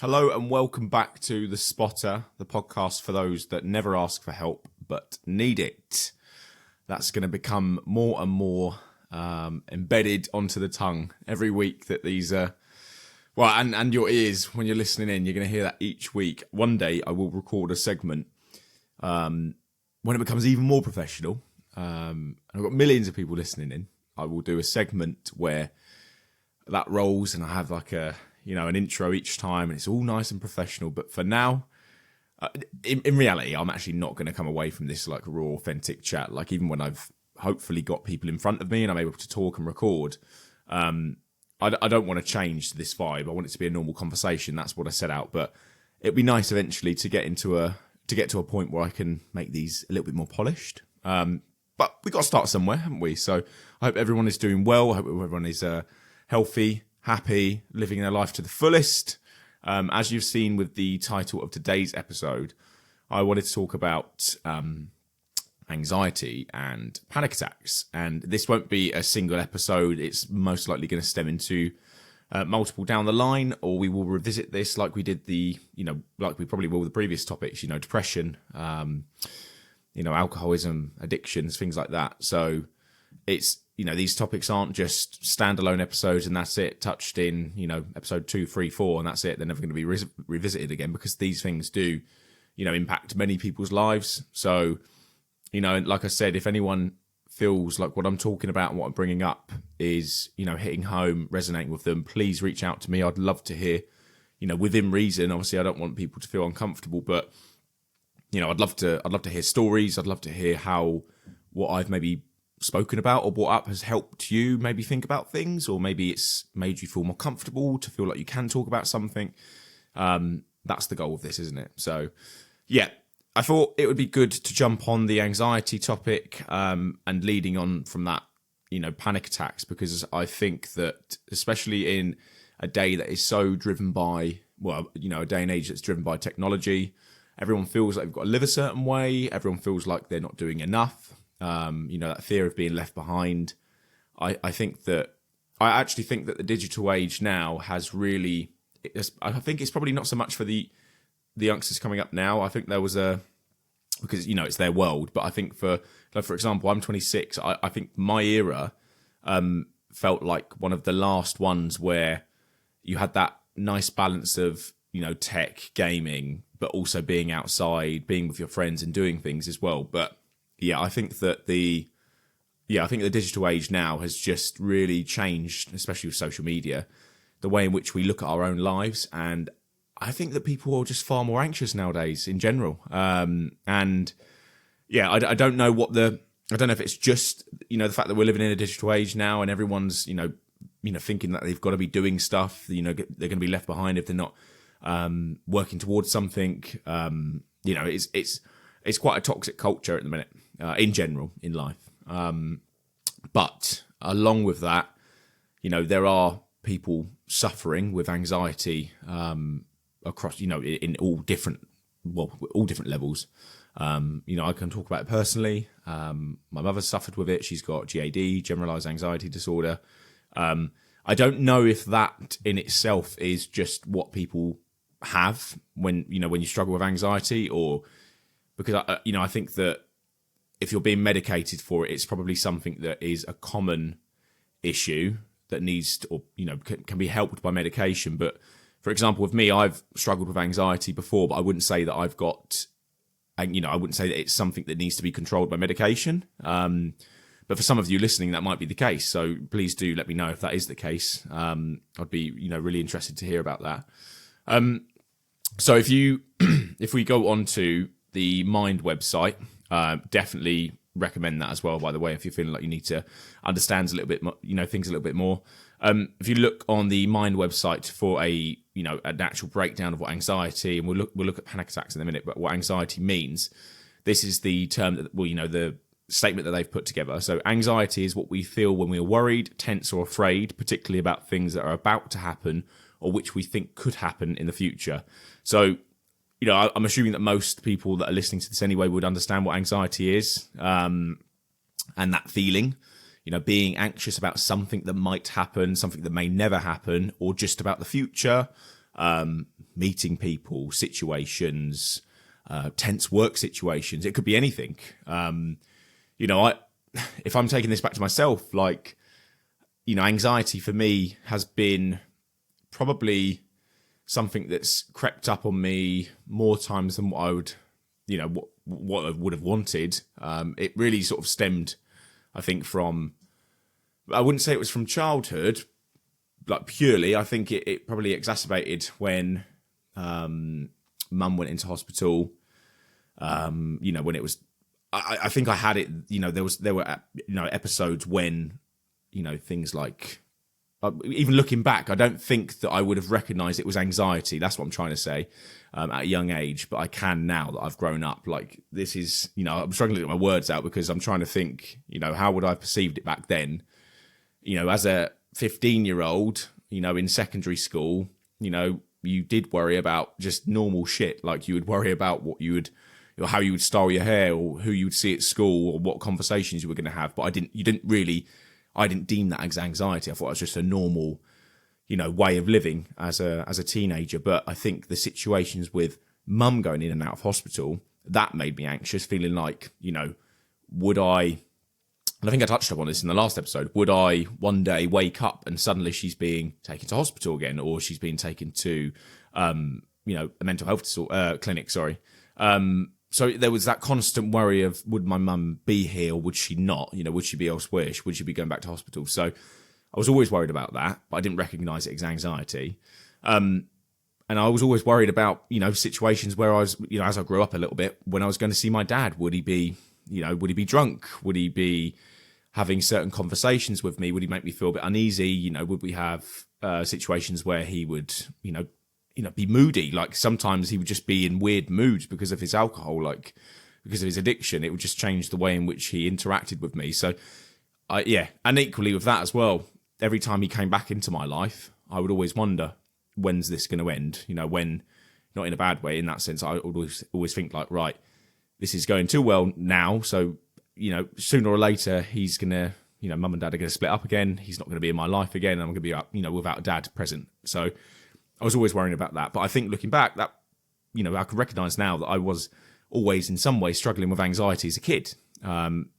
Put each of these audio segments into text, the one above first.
Hello and welcome back to The Spotter, the podcast for those that never ask for help but need it. That's going to become more and more embedded onto the tongue every week that these and your ears when you're listening in, you're going to hear that each week. One day I will record a segment when it becomes even more professional. And I've got millions of people listening in. I will do a segment where that rolls and I have like an intro each time and it's all nice and professional. But for now, in reality, I'm actually not going to come away from this like raw, authentic chat. Like even when I've hopefully got people in front of me and I'm able to talk and record, I don't want to change this vibe. I want it to be a normal conversation. That's what I set out. But it'd be nice eventually to get to a point where I can make these a little bit more polished. But we got to start somewhere, haven't we? So I hope everyone is doing well. I hope everyone is healthy, happy, living their life to the fullest. As you've seen with the title of today's episode, I wanted to talk about anxiety and panic attacks. And this won't be a single episode. It's most likely going to stem into multiple down the line, or we will revisit this like we did like we probably will with the previous topics, depression, alcoholism, addictions, things like that. So it's, these topics aren't just standalone episodes and that's it, touched in, episode 2, 3, 4, and that's it. They're never going to be revisited again because these things do, impact many people's lives. So, like I said, if anyone feels like what I'm talking about and what I'm bringing up is, hitting home, resonating with them, please reach out to me. I'd love to hear, within reason. Obviously, I don't want people to feel uncomfortable, but I'd love to hear stories. I'd love to hear how what I've maybe spoken about or brought up has helped you maybe think about things, or maybe it's made you feel more comfortable to feel like you can talk about something. That's the goal of this, isn't it? So, yeah, I thought it would be good to jump on the anxiety topic and leading on from that, panic attacks, because I think that especially in a day that is so driven by, a day and age that's driven by technology, everyone feels like they've got to live a certain way. Everyone feels like they're not doing enough. That fear of being left behind. I actually think that the digital age now has really, I think it's probably not so much for the youngsters coming up now. I think there was because, it's their world. But I think for example, I'm 26. I think my era felt like one of the last ones where you had that nice balance of, tech, gaming, but also being outside, being with your friends and doing things as well. But yeah, I think the digital age now has just really changed, especially with social media, the way in which we look at our own lives. And I think that people are just far more anxious nowadays in general. And yeah, I don't know I don't know if it's just, the fact that we're living in a digital age now and everyone's, thinking that they've got to be doing stuff, they're going to be left behind if they're not working towards something. It's quite a toxic culture at the minute, in general, in life. But along with that, there are people suffering with anxiety across, in all different levels. I can talk about it personally. My mother suffered with it. She's got GAD, generalized anxiety disorder. I don't know if that in itself is just what people have when you struggle with anxiety, or because I think that if you're being medicated for it, it's probably something that is a common issue that needs to, or can be helped by medication. But for example, with me, I've struggled with anxiety before, but I wouldn't say that I've got, I wouldn't say that it's something that needs to be controlled by medication. But for some of you listening, that might be the case. So please do let me know if that is the case. I'd be, really interested to hear about that. So if we go on to the Mind website, definitely recommend that as well, by the way, if you're feeling like you need to understand a little bit more, things a little bit more. If you look on the Mind website for an actual breakdown of what anxiety, and we'll look at panic attacks in a minute, but what anxiety means, this is the term that, the statement that they've put together. So anxiety is what we feel when we are worried, tense or afraid, particularly about things that are about to happen or which we think could happen in the future. So, I'm assuming that most people that are listening to this anyway would understand what anxiety is, and that feeling, being anxious about something that might happen, something that may never happen, or just about the future, meeting people, situations, tense work situations. It could be anything. If I'm taking this back to myself, like, anxiety for me has been probably something that's crept up on me more times than what I would, what I would have wanted. It really sort of stemmed, I think, from, I wouldn't say it was from childhood, like purely. I think it probably exacerbated when mum went into hospital. When it was, I think I had it, there were episodes when, things like, even looking back, I don't think that I would have recognised it was anxiety. That's what I'm trying to say, at a young age. But I can now that I've grown up. Like, this is, I'm struggling to get my words out because I'm trying to think, how would I have perceived it back then? As a 15-year-old, in secondary school, you did worry about just normal shit. Like, you would worry about what you would, how you would style your hair, or who you would see at school, or what conversations you were going to have. But I didn't deem that as anxiety. I thought it was just a normal, way of living as a teenager. But I think the situations with mum going in and out of hospital, that made me anxious, feeling like, would I, and I think I touched upon this in the last episode, would I one day wake up and suddenly she's being taken to hospital again, or she's being taken to, a mental health clinic, sorry. So there was that constant worry of, would my mum be here or would she not? Would she be elsewhere? Would she be going back to hospital? So I was always worried about that, but I didn't recognise it as anxiety. And I was always worried about, situations where I was, as I grew up a little bit, when I was going to see my dad, would he be drunk? Would he be having certain conversations with me? Would he make me feel a bit uneasy? Would we have situations where he would, be moody? Like, sometimes he would just be in weird moods because of his alcohol, like because of his addiction. It would just change the way in which he interacted with me. So, and equally with that as well, every time he came back into my life, I would always wonder, when's this going to end? When, not in a bad way, in that sense, I would always think like, right, this is going too well now. So, sooner or later, he's going to, mum and dad are going to split up again. He's not going to be in my life again. And I'm going to be, without a dad present. So I was always worrying about that. But I think looking back, that, I can recognise now that I was always in some way struggling with anxiety as a kid. And,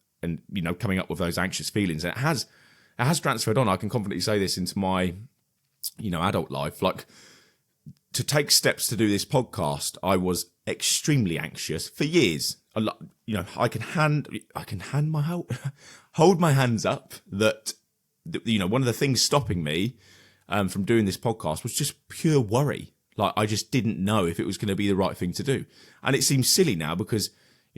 coming up with those anxious feelings. And it has transferred on. I can confidently say this into my, adult life. Like, to take steps to do this podcast, I was extremely anxious for years. I can hold my hands up that, one of the things stopping me from doing this podcast was just pure worry. Like, I just didn't know if it was going to be the right thing to do. And it seems silly now because,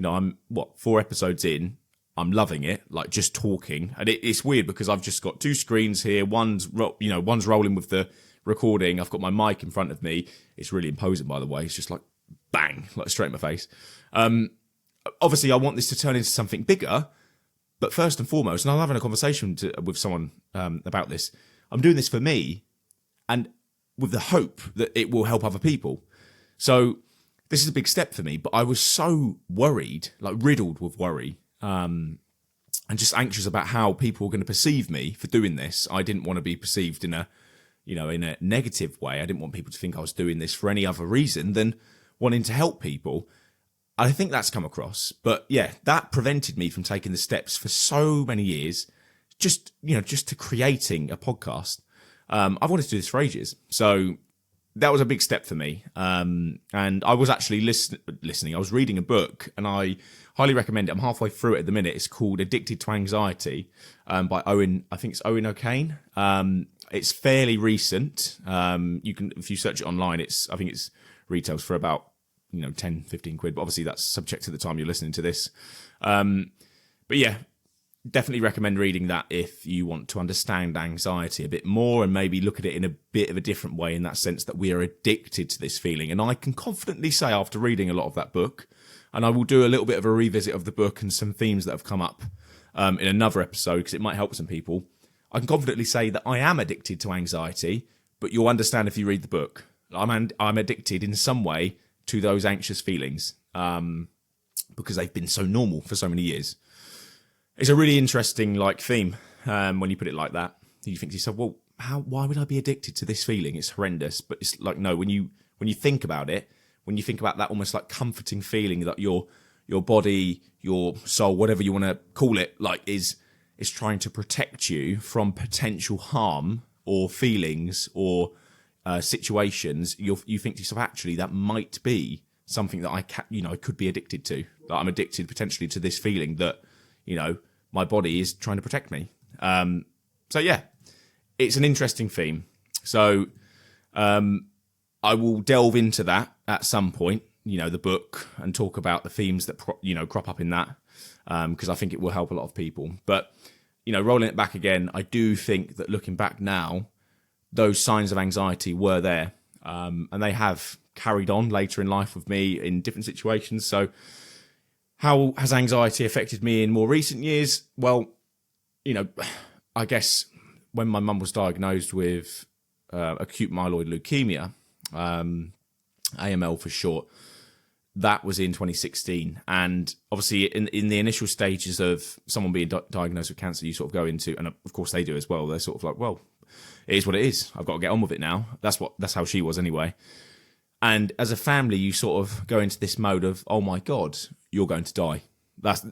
I'm 4 episodes in, I'm loving it, like just talking. And it's weird because I've just got 2 screens here. One's rolling with the recording. I've got my mic in front of me. It's really imposing, by the way. It's just like bang, like straight in my face. Obviously, I want this to turn into something bigger. But first and foremost, and I'm having a conversation with someone about this, I'm doing this for me and with the hope that it will help other people. So this is a big step for me, but I was so worried, like riddled with worry, and just anxious about how people were going to perceive me for doing this. I didn't want to be perceived in a negative way. I didn't want people to think I was doing this for any other reason than wanting to help people. I think that's come across. But yeah, that prevented me from taking the steps for so many years, just to creating a podcast. I've wanted to do this for ages. So that was a big step for me. And I was actually listening. I was reading a book and I highly recommend it. I'm halfway through it at the minute. It's called Addicted to Anxiety by Owen. I think it's Owen O'Kane. It's fairly recent. You can, if you search it online, I think it's retails for about 10, 15 quid, but obviously that's subject to the time you're listening to this. But yeah, definitely recommend reading that if you want to understand anxiety a bit more and maybe look at it in a bit of a different way, in that sense that we are addicted to this feeling. And I can confidently say, after reading a lot of that book, and I will do a little bit of a revisit of the book and some themes that have come up in another episode because it might help some people, I can confidently say that I am addicted to anxiety, but you'll understand if you read the book. I'm addicted in some way to those anxious feelings because they've been so normal for so many years. It's a really interesting theme when you put it like that. You think to yourself, well, why would I be addicted to this feeling? It's horrendous. But it's like, no, when you think about it, when you think about that almost like comforting feeling that your body, your soul, whatever you want to call it, like is trying to protect you from potential harm or feelings or situations, you think to yourself, actually, that might be something that I could be addicted to. That I'm addicted potentially to this feeling that, my body is trying to protect me. So yeah, it's an interesting theme. So I will delve into that at some point, the book, and talk about the themes that crop up in that, because I think it will help a lot of people. But rolling it back again, I do think that looking back now, those signs of anxiety were there, and they have carried on later in life with me in different situations. So how has anxiety affected me in more recent years? Well, I guess when my mum was diagnosed with acute myeloid leukemia, AML for short, that was in 2016. And obviously in the initial stages of someone being diagnosed with cancer, you sort of go into, and of course they do as well, they're sort of like, well, it is what it is. I've got to get on with it now. That's how she was anyway. And as a family, you sort of go into this mode of, oh my God, you're going to die. That's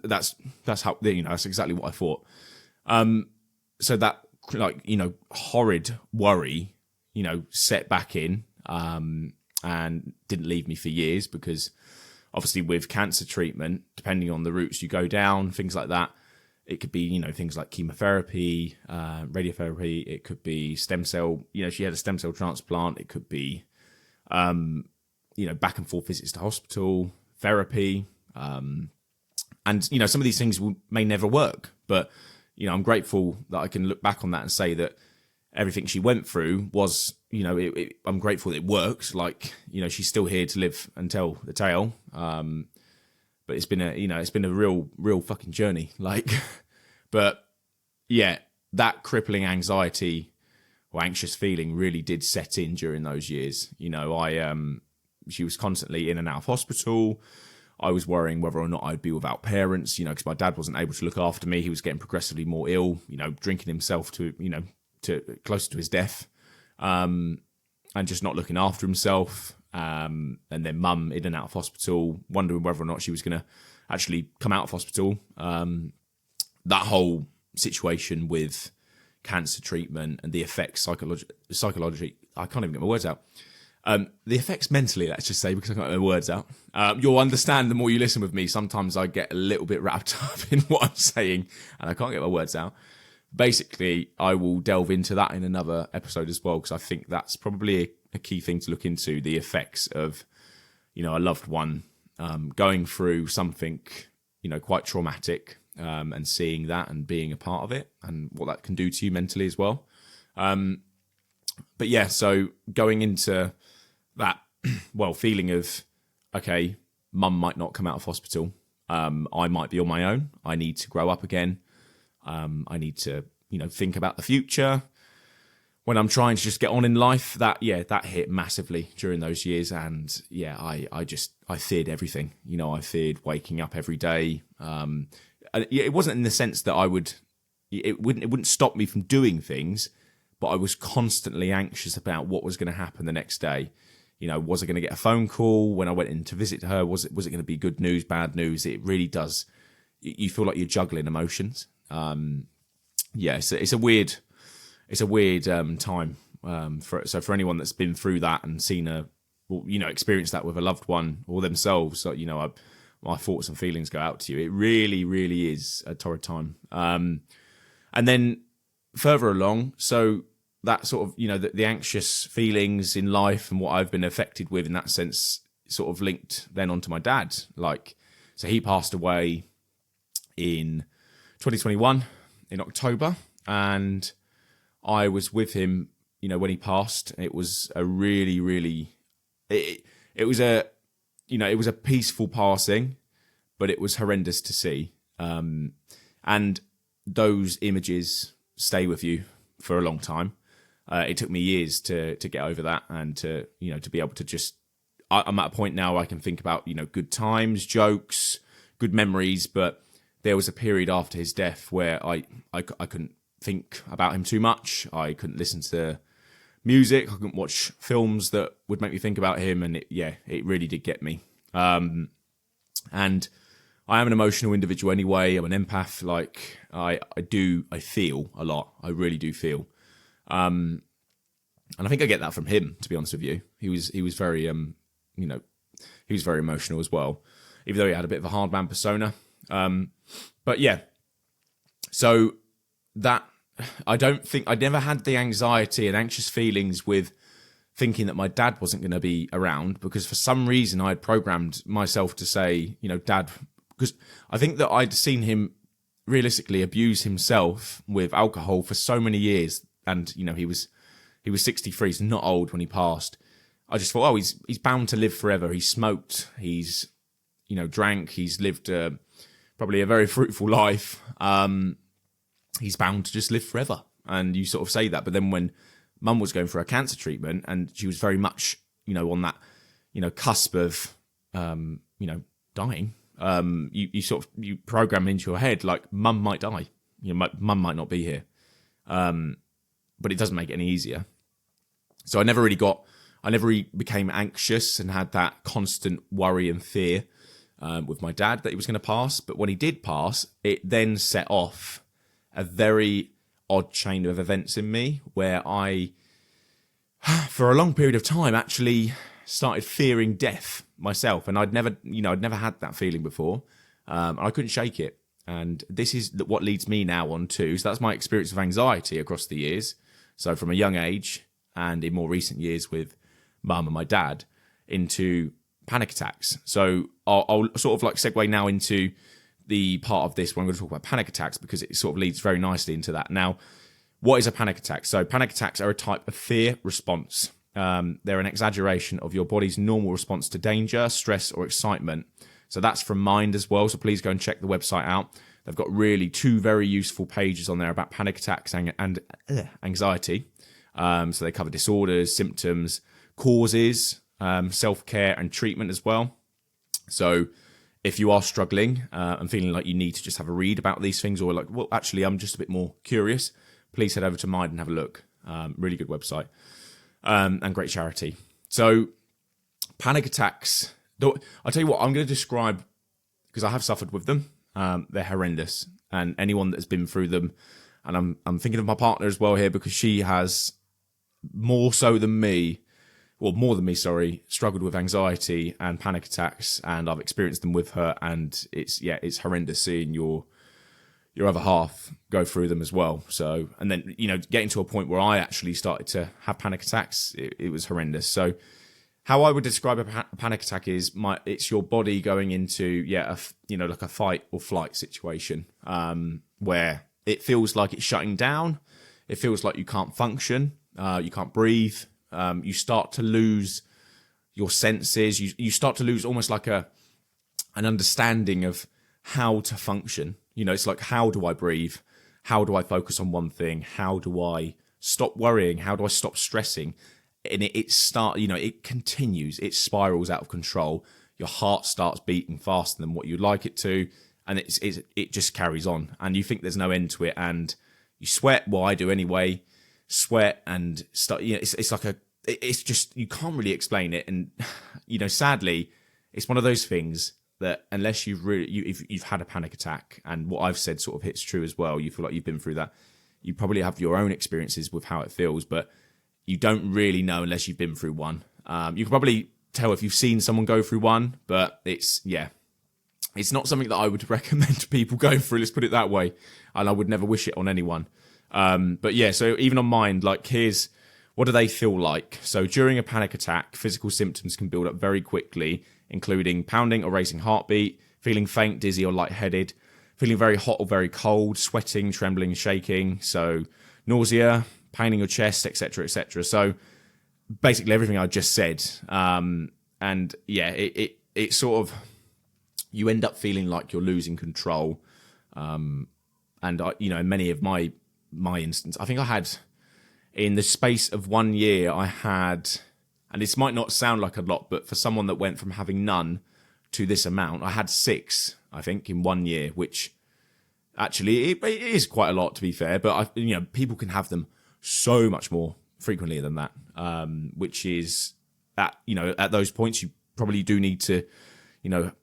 how, that's exactly what I thought. So that, horrid worry, set back in, and didn't leave me for years, because obviously with cancer treatment, depending on the routes you go down, things like that, it could be, things like chemotherapy, radiotherapy, it could be stem cell, she had a stem cell transplant, it could be, back and forth visits to hospital, therapy, and, some of these things may never work, but, I'm grateful that I can look back on that and say that everything she went through was, I'm grateful that it worked. Like, she's still here to live and tell the tale. But it's been a real fucking journey. Like, but yeah, that crippling anxiety or anxious feeling really did set in during those years. She was constantly in and out of hospital. I was worrying whether or not I'd be without parents, because my dad wasn't able to look after me. He was getting progressively more ill, drinking himself to closer to his death, and just not looking after himself. And then mum in and out of hospital, wondering whether or not she was going to actually come out of hospital. That whole situation with cancer treatment and the effects psychologically, I can't even get my words out. The effects mentally, let's just say, because I can't get my words out. You'll understand the more you listen with me. Sometimes I get a little bit wrapped up in what I'm saying and I can't get my words out. Basically, I will delve into that in another episode as well, because I think that's probably a key thing to look into, the effects of, a loved one going through something, quite traumatic, and seeing that and being a part of it and what that can do to you mentally as well. But yeah, so going into that, feeling of, okay, mum might not come out of hospital. I might be on my own. I need to grow up again. I need to, think about the future. When I'm trying to just get on in life, that hit massively during those years. And yeah, I feared everything. I feared waking up every day. It wasn't in the sense that it wouldn't stop me from doing things, but I was constantly anxious about what was going to happen the next day. Was I going to get a phone call when I went in to visit her? Was it going to be good news, bad news? It really does. You feel like you're juggling emotions. It's a weird time. For anyone that's been through that and seen experienced that with a loved one or themselves, so, my thoughts and feelings go out to you. It really, really is a torrid time. And then further along, so that sort of, the anxious feelings in life and what I've been affected with in that sense sort of linked then onto my dad. So he passed away in 2021 in October, and I was with him, when he passed. It was a really, really, it was a peaceful passing, but it was horrendous to see. And those images stay with you for a long time. It took me years to get over that and to be able to just, I'm at a point now where I can think about, good times, jokes, good memories, but there was a period after his death where I couldn't think about him too much. I couldn't listen to music. I couldn't watch films that would make me think about him. And it really did get me. And I am an emotional individual anyway. I'm an empath. Like I feel a lot. I really do feel. And I think I get that from him, to be honest with you. He was very, he was very emotional as well, even though he had a bit of a hard man persona. But yeah, so that, I never had the anxiety and anxious feelings with thinking that my dad wasn't going to be around, because for some reason I had programmed myself to say, dad, because I think that I'd seen him realistically abuse himself with alcohol for so many years. And, he was 63, he's not old when he passed. I just thought, he's bound to live forever. He's smoked, he's, drank, he's lived probably a very fruitful life. He's bound to just live forever. And you sort of say that. But then when Mum was going for her cancer treatment and she was very much, on that, cusp of, dying, you program into your head, like, Mum might die. Mum might not be here. But it doesn't make it any easier. So I never became anxious and had that constant worry and fear with my dad that he was going to pass. But when he did pass, it then set off a very odd chain of events in me where I, for a long period of time, actually started fearing death myself. And I'd never had that feeling before. I couldn't shake it. And this is what leads me now on to, so that's my experience of anxiety across the years. So from a young age and in more recent years with Mum and my dad, into panic attacks. So I'll sort of like segue now into the part of this where I'm going to talk about panic attacks, because it sort of leads very nicely into that. Now, what is a panic attack? So panic attacks are a type of fear response. They're an exaggeration of your body's normal response to danger, stress, or excitement. So that's from Mind as well. So please go and check the website out. They've got really 2 very useful pages on there about panic attacks and anxiety. So they cover disorders, symptoms, causes, self-care and treatment as well. So if you are struggling and feeling like you need to just have a read about these things, or like, well, actually, I'm just a bit more curious, please head over to Mind and have a look. Really good website and great charity. So panic attacks, I'll tell you what, I'm going to describe, because I have suffered with them. They're horrendous, and anyone that's been through them, and I'm thinking of my partner as well here, because she has more than me, struggled with anxiety and panic attacks, and I've experienced them with her, and it's horrendous seeing your other half go through them as well. So, and then, getting to a point where I actually started to have panic attacks, it was horrendous. So how I would describe a panic attack is it's your body going into, like a fight or flight situation, where it feels like it's shutting down. It feels like you can't function. You can't breathe. You start to lose your senses. You start to lose almost like an understanding of how to function. It's like, how do I breathe? How do I focus on one thing? How do I stop worrying? How do I stop stressing? And it continues. It spirals out of control. Your heart starts beating faster than what you'd like it to. And it just carries on. And you think there's no end to it. And you sweat. Well, I do anyway. Sweat and start. It's just, you can't really explain it. And, sadly, it's one of those things that unless if you've had a panic attack, and what I've said sort of hits true as well, you feel like you've been through that, you probably have your own experiences with how it feels, but you don't really know unless you've been through one. You can probably tell if you've seen someone go through one, but it's not something that I would recommend people going through, let's put it that way. And I would never wish it on anyone. So even on Mind, like, here's, what do they feel like? So during a panic attack, physical symptoms can build up very quickly, including pounding or racing heartbeat, feeling faint, dizzy or lightheaded, feeling very hot or very cold, sweating, trembling, shaking. So nausea, pain in your chest, etc., etc. So basically everything I just said. It sort of, you end up feeling like you're losing control. In many of my instances, I think I had, in the space of 1 year, I had, and this might not sound like a lot, but for someone that went from having none to this amount, I had 6, I think, in 1 year, which Actually, it is quite a lot, to be fair, but people can have them so much more frequently than that, which is at those points you probably do need to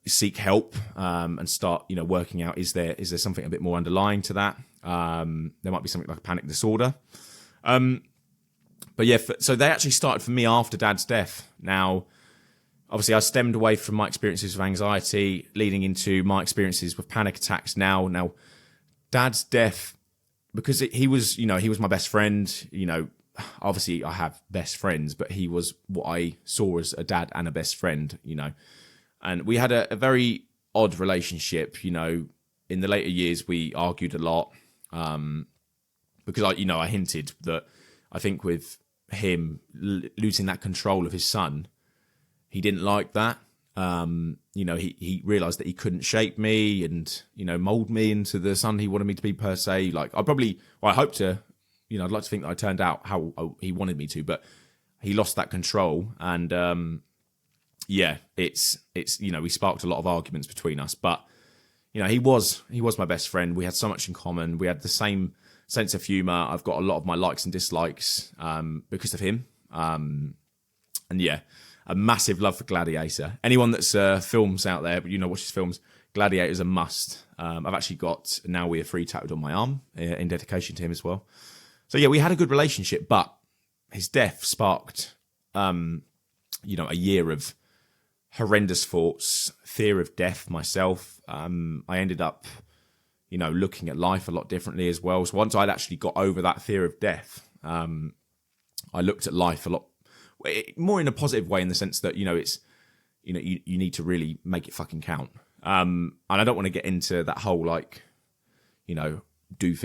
seek help and start working out, is there something a bit more underlying to that. There might be something like a panic disorder. But yeah, so they actually started for me after Dad's death. Now, obviously, I stemmed away from my experiences with anxiety, leading into my experiences with panic attacks. Now, Dad's death, because he was my best friend. Obviously, I have best friends, but he was what I saw as a dad and a best friend. And we had a very odd relationship. In the later years, we argued a lot because I hinted that I think with him losing that control of his son, he didn't like that. He realised that he couldn't shape me and, mould me into the son he wanted me to be, per se. Like, I'd like to think that I turned out how he wanted me to, but he lost that control. And, it's we sparked a lot of arguments between us. But, he was my best friend. We had so much in common. We had the same sense of humour. I've got a lot of my likes and dislikes because of him. A massive love for Gladiator. Anyone that's films out there, but watches films, Gladiator's a must. I've actually got Now We Are Free tattooed on my arm in dedication to him as well. So yeah, we had a good relationship, but his death sparked, a year of horrendous thoughts, fear of death myself. I ended up, looking at life a lot differently as well. So once I'd actually got over that fear of death, I looked at life a lot more in a positive way, in the sense that, it's, you need to really make it fucking count. And I don't want to get into that whole, do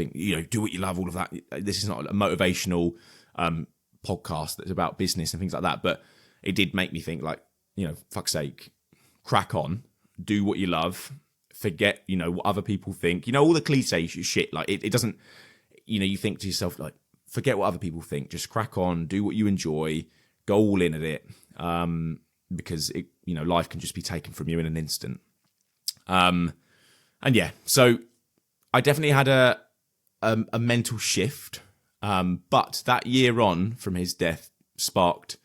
what you love, all of that. This is not a motivational podcast that's about business and things like that. But it did make me think, fuck's sake, crack on, do what you love, forget, what other people think. All the cliche shit. Like, it doesn't, you think to yourself, like, forget what other people think. Just crack on, do what you enjoy, go all in at it. Because it, life can just be taken from you in an instant. So I definitely had a mental shift. But that year on from his death sparked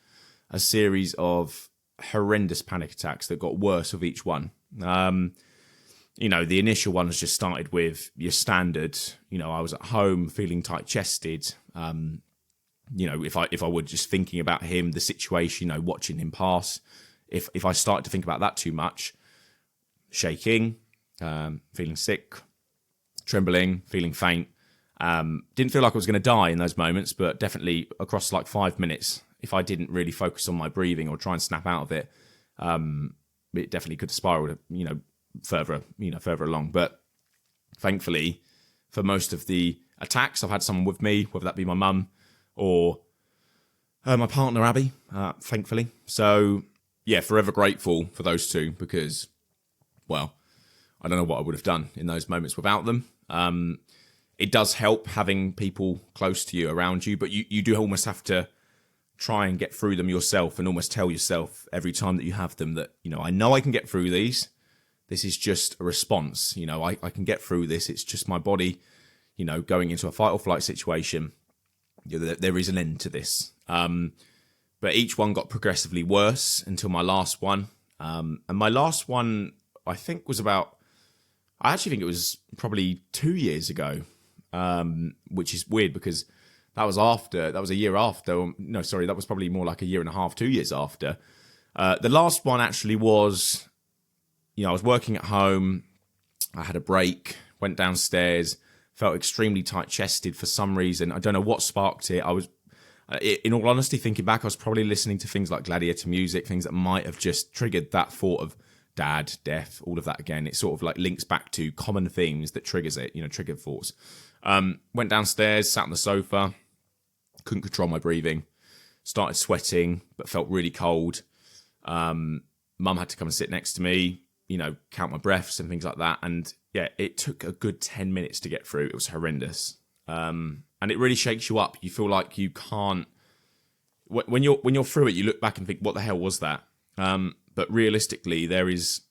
a series of horrendous panic attacks that got worse with each one. The initial ones just started with your standard, I was at home feeling tight-chested. If I were just thinking about him, the situation, watching him pass, if I started to think about that too much, shaking, feeling sick, trembling, feeling faint. Didn't feel like I was going to die in those moments, but definitely across 5 minutes, if I didn't really focus on my breathing or try and snap out of it, it definitely could have spiraled, further along. But thankfully, for most of the attacks, I've had someone with me, whether that be my mum or my partner, Abby, thankfully. So, yeah, forever grateful for those two, because, well, I don't know what I would have done in those moments without them. It does help having people close to you, around you, but you do almost have to try and get through them yourself, and almost tell yourself every time that you have them that, I know I can get through these. This is just a response. I can get through this. It's just my body, going into a fight or flight situation. There is an end to this. But each one got progressively worse until my last one. And my last one, I think, I actually think it was probably 2 years ago, which is weird because that was a year after. No, sorry, that was probably more like a year and a half, 2 years after. The last one actually was, I was working at home. I had a break, went downstairs, felt extremely tight-chested for some reason. I don't know what sparked it. I was, in all honesty, thinking back, I was probably listening to things like Gladiator music, things that might have just triggered that thought of dad, death, all of that again. It sort of links back to common themes that triggers it, triggered thoughts. Went downstairs, sat on the sofa, couldn't control my breathing, started sweating, but felt really cold. Mum had to come and sit next to me, count my breaths and things like that. And yeah, it took a good 10 minutes to get through. It was horrendous. And it really shakes you up. You feel like you can't, when you're through it, you look back and think, what the hell was that? But realistically, there's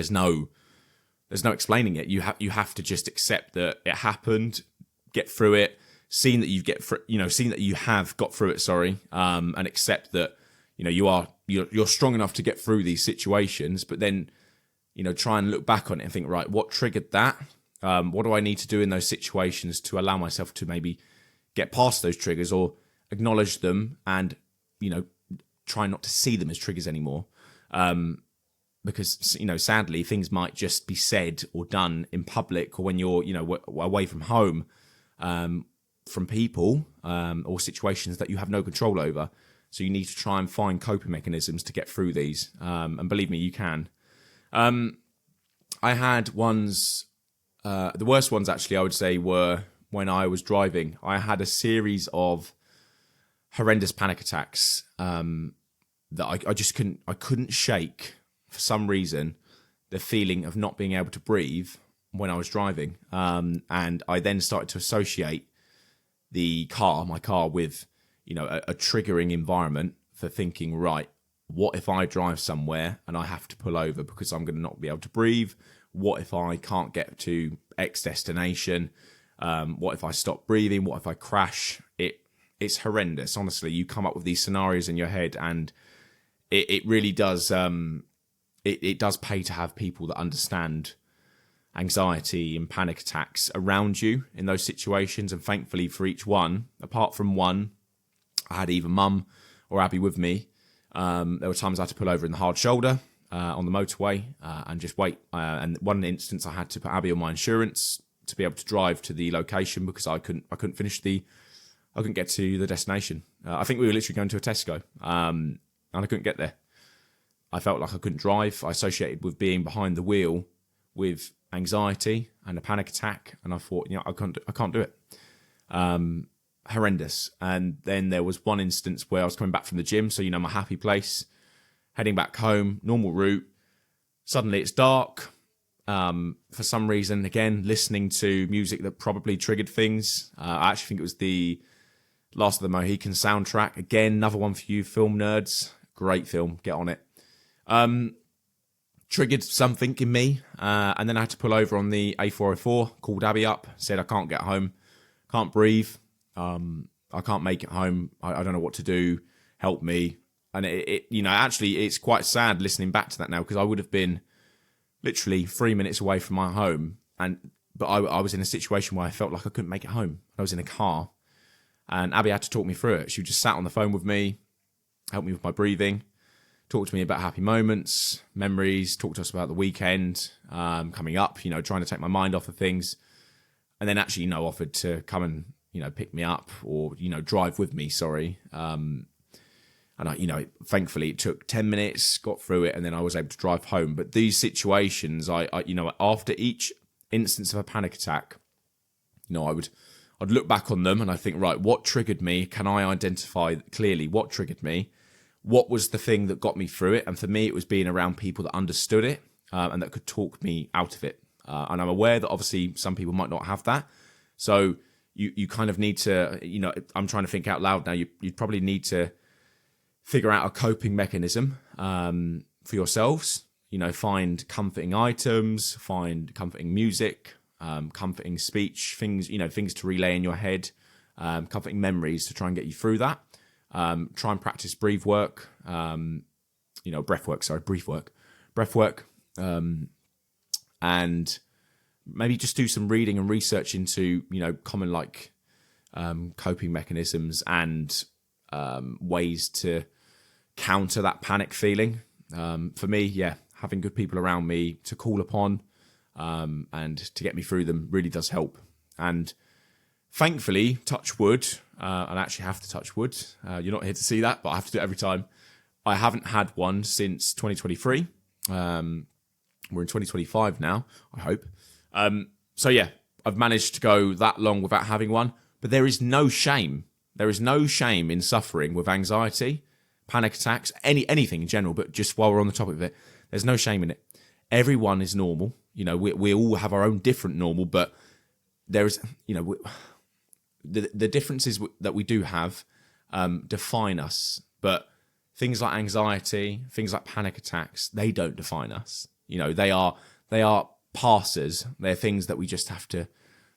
no there's no explaining it. You have to just accept that it happened, get through it, seen that you have got through it, and accept that, you're strong enough to get through these situations, but then, try and look back on it and think, right, what triggered that? What do I need to do in those situations to allow myself to maybe get past those triggers, or acknowledge them and, try not to see them as triggers anymore. Because, sadly, things might just be said or done in public, or when you're, away from home, from people, or situations that you have no control over. So you need to try and find coping mechanisms to get through these. And believe me, you can. I had ones, the worst ones actually, I would say, were when I was driving. I had a series of horrendous panic attacks that I couldn't shake, for some reason, the feeling of not being able to breathe when I was driving. And I then started to associate my car with, a triggering environment for thinking, right, what if I drive somewhere and I have to pull over because I'm going to not be able to breathe? What if I can't get to X destination? What if I stop breathing? What if I crash? It's horrendous. Honestly, you come up with these scenarios in your head, and it really does. It does pay to have people that understand anxiety and panic attacks around you in those situations. And thankfully, for each one, apart from one, I had either Mum or Abby with me. There were times I had to pull over in the hard shoulder on the motorway and just wait. And one instance, I had to put Abby on my insurance to be able to drive to the location because I couldn't get to the destination. I think we were literally going to a Tesco, and I couldn't get there. I felt like I couldn't drive. I associated with being behind the wheel with anxiety and a panic attack, and I thought, I can't do it. Horrendous. And then there was one instance where I was coming back from the gym, so my happy place, heading back home, normal route. Suddenly it's dark. For some reason, again, listening to music that probably triggered things. I actually think it was the Last of the Mohican soundtrack. Again, another one for you film nerds. Great film. Get on it. Triggered something in me. And then I had to pull over on the A04, called Abby up, said I can't get home, can't breathe. I can't make it home. I don't know what to do. Help me. And actually, it's quite sad listening back to that now, because I would have been literally 3 minutes away from my home. But I was in a situation where I felt like I couldn't make it home. I was in a car, and Abby had to talk me through it. She just sat on the phone with me, helped me with my breathing, talked to me about happy moments, memories, talked to us about the weekend coming up, trying to take my mind off of things. And then actually, offered to come and, pick me up or, drive with me, And I, thankfully it took 10 minutes, got through it, and then I was able to drive home. But these situations, I after each instance of a panic attack, I'd look back on them and I think, right, what triggered me? Can I identify clearly what triggered me? What was the thing that got me through it? And for me, it was being around people that understood it and that could talk me out of it. And I'm aware that obviously some people might not have that. So you kind of need to, I'm trying to think out loud now. You probably need to figure out a coping mechanism for yourselves. Find comforting items, find comforting music, comforting speech, things to relay in your head, comforting memories to try and get you through that. Try and practice breath work, and maybe just do some reading and research into, common coping mechanisms and ways to counter that panic feeling. For me, having good people around me to call upon and to get me through them really does help. And thankfully, touch wood, and I actually have to touch wood. You're not here to see that, but I have to do it every time. I haven't had one since 2023. We're in 2025 now, I hope. I've managed to go that long without having one. But there is no shame. There is no shame in suffering with anxiety, panic attacks, anything in general. But just while we're on the topic of it, there's no shame in it. Everyone is normal. We all have our own different normal, but there is, the differences that we do have define us. But things like anxiety, things like panic attacks, they don't define us. They are passers. They're things that we just have to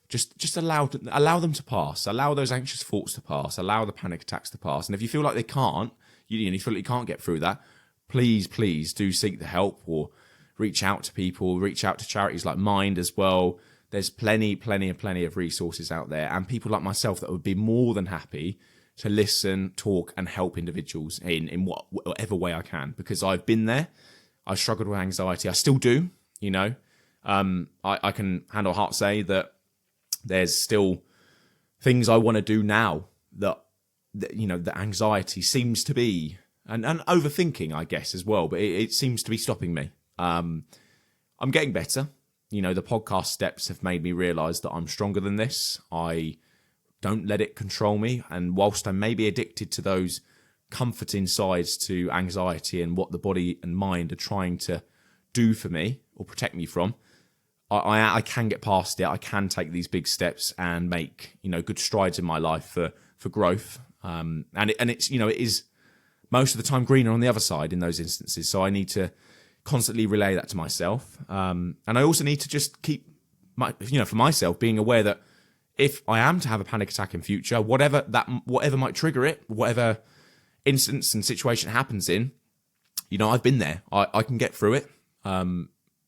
just allow them to pass. Allow those anxious thoughts to pass. Allow the panic attacks to pass. And if you feel like they can't, you feel like you can't get through that, please do seek the help or reach out to people. Reach out to charities like Mind as well. There's plenty of resources out there, and people like myself that would be more than happy to listen, talk, and help individuals in whatever way I can, because I've been there. I struggled with anxiety. I still do, I can hand on heart say that there's still things I want to do now that the anxiety seems to be, and overthinking, I guess, as well, but it seems to be stopping me. I'm getting better. The podcast steps have made me realise that I'm stronger than this. I don't let it control me. And whilst I may be addicted to those comforting sides to anxiety and what the body and mind are trying to do for me or protect me from, I can get past it. I can take these big steps and make, good strides in my life for growth. And it's, it is most of the time greener on the other side in those instances. So I need to constantly relay that to myself. And I also need to just keep for myself, being aware that if I am to have a panic attack in future, whatever might trigger it, whatever instance and situation it happens in, I've been there. I can get through it.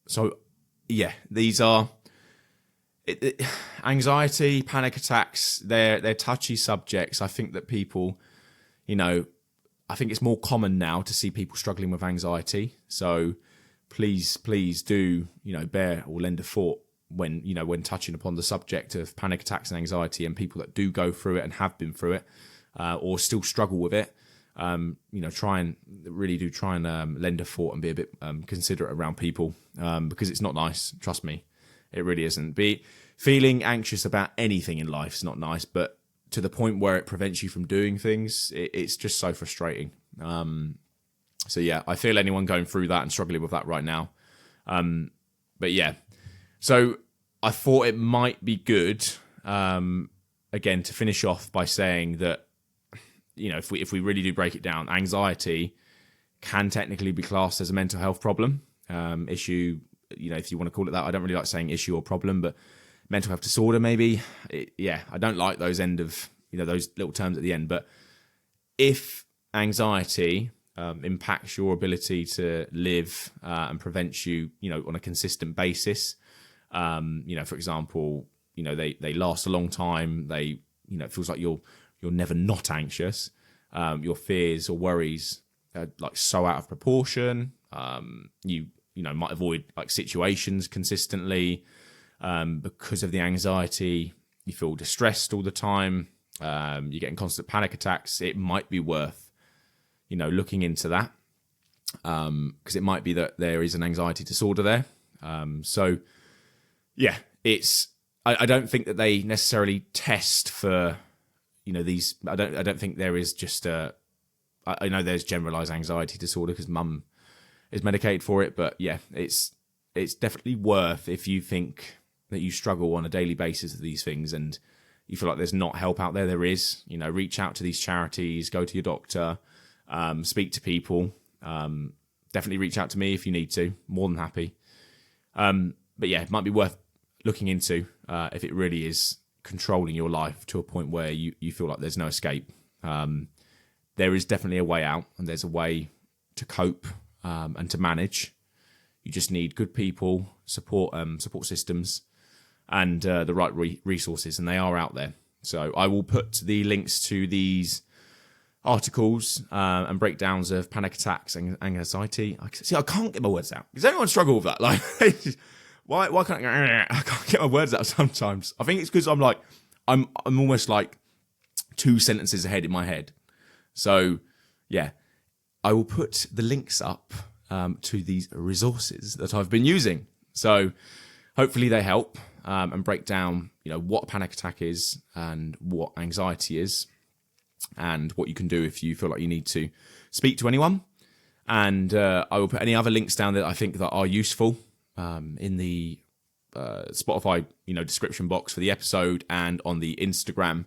So yeah, these are anxiety, panic attacks. They're touchy subjects. I think that people, I think it's more common now to see people struggling with anxiety. So please do, bear or lend a thought when touching upon the subject of panic attacks and anxiety, and people that do go through it and have been through it, or still struggle with it. Try and lend a thought and be a bit considerate around people, because it's not nice. Trust me, it really isn't. Feeling anxious about anything in life is not nice, but to the point where it prevents you from doing things, it's just so frustrating. So yeah, I feel anyone going through that and struggling with that right now. But yeah, so I thought it might be good, again, to finish off by saying that, if we really do break it down, anxiety can technically be classed as a mental health problem, issue, if you want to call it that. I don't really like saying issue or problem, but mental health disorder, maybe. I don't like those those little terms at the end. But if anxiety impacts your ability to live and prevents you, on a consistent basis, for example, they last a long time. They, it feels like you're never not anxious. Your fears or worries are like so out of proportion. You might avoid like situations consistently. Because of the anxiety, you feel distressed all the time. You're getting constant panic attacks. It might be worth, looking into that, because it might be that there is an anxiety disorder there. So yeah, I don't think that they necessarily test for, these. I don't think there is just I know there's generalized anxiety disorder because mum is medicated for it, but yeah, it's definitely worth, if you think that you struggle on a daily basis with these things and you feel like there's not help out there, there is. Reach out to these charities, go to your doctor, speak to people. Definitely reach out to me if you need to. More than happy. But yeah, it might be worth looking into if it really is controlling your life to a point where you feel like there's no escape. There is definitely a way out, and there's a way to cope and to manage. You just need good people, support systems, and the right resources, and they are out there. So I will put the links to these articles and breakdowns of panic attacks and anxiety. I can't get my words out. Does anyone struggle with that? Like, why can't I can't get my words out sometimes? I think it's because I'm almost like 2 sentences ahead in my head. So yeah, I will put the links up to these resources that I've been using. So hopefully they help and break down, what a panic attack is and what anxiety is, and what you can do if you feel like you need to speak to anyone. And I will put any other links down that I think that are useful in the Spotify, description box for the episode, and on the Instagram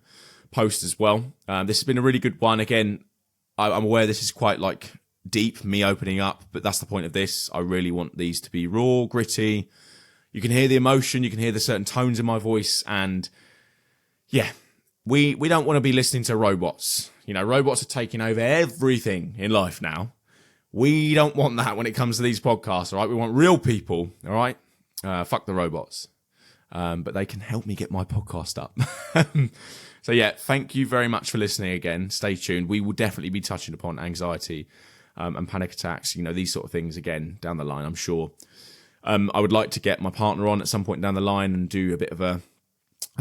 post as well. This has been a really good one. Again, I'm aware this is quite deep, me opening up, but that's the point of this. I really want these to be raw, gritty, You can hear the emotion, you can hear the certain tones in my voice, and yeah, we don't want to be listening to robots. You know, robots are taking over everything in life now. We don't want that when it comes to these podcasts, all right? We want real people, all right? Fuck the robots. But they can help me get my podcast up. So yeah, thank you very much for listening again. Stay tuned. We will definitely be touching upon anxiety and panic attacks, you know, these sort of things again down the line, I'm sure. I would like to get my partner on at some point down the line and do a bit of a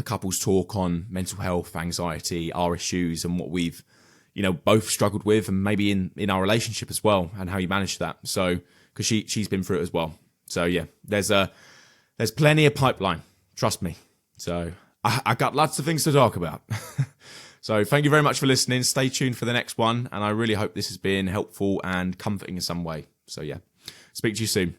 couples talk on mental health, anxiety, our issues, and what we've, you know, both struggled with, and maybe in our relationship as well, and how you manage that. So, because she's been through it as well. So yeah, there's plenty of pipeline. Trust me. So I got lots of things to talk about. So thank you very much for listening. Stay tuned for the next one. And I really hope this has been helpful and comforting in some way. So yeah, speak to you soon.